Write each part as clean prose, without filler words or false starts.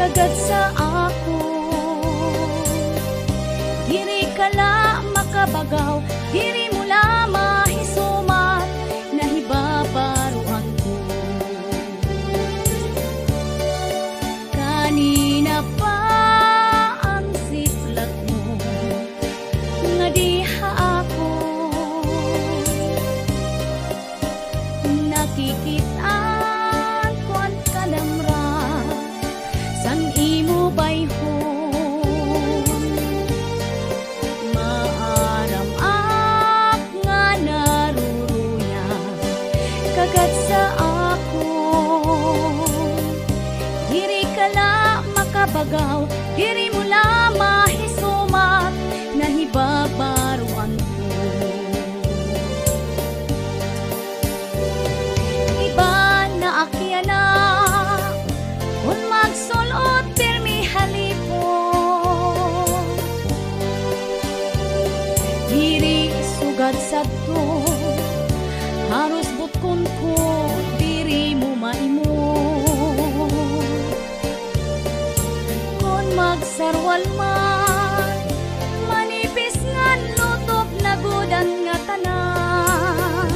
kagad sa ako. Diri kala makabagaw, diri mo la mahisumat, nahibabaruan ko. Kanina pa ang siplat mo, nga diha ako nakikitaan ko ang kadamra sang imo bayhon. Maaram ak nga naruruya kagad sa ako. Diri kala makabagaw, diri mo la mahisumat, nahibabaruan ko. Iba na akyana kung magsulot pirmi halipon. Diri sugad sadto, haros butkon ko, diri mo maimon. Kung magsarwal man, manipis ngan lutob na gudan nga tanan.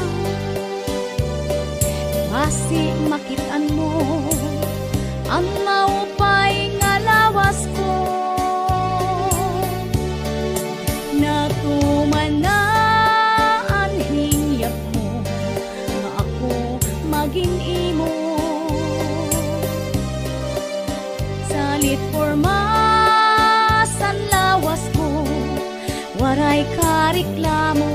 Basi makitaan mo ang maupay nga lawas ko, natuman na ang hingyap mo nga ako maging imo. Salit pormas ang lawas ko, waray kareklamo.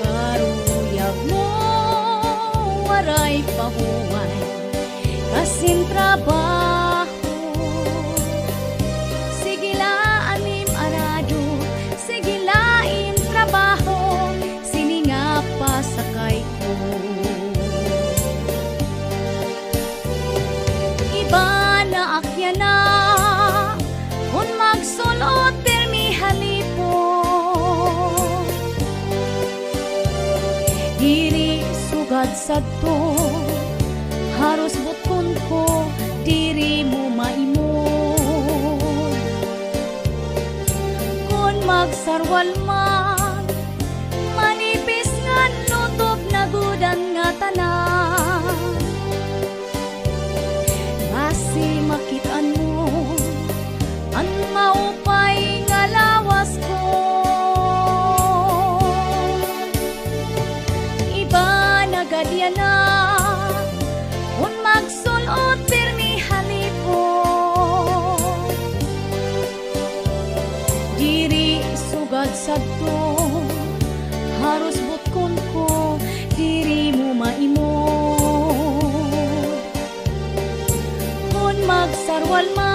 Karuyag mo, waray pahuway, kasin trabaho. Sige anim arado, sige lain trabaho, sininga pasakay ko. Iba na akyana kung magsulot pirmi halipon. Diri sugad sadto, haros butkon ko, diri mo maimon. Kung magsarwal man, manipis ngan lutob na gudan nga tanan. Basi makitaan mo ang maupay nga lawas ko. Iba na gadyana kung magsulot pirmi halipon. Diri sugad sadto, haros butkon ko, diri mo maimon. Kung magsarwal man,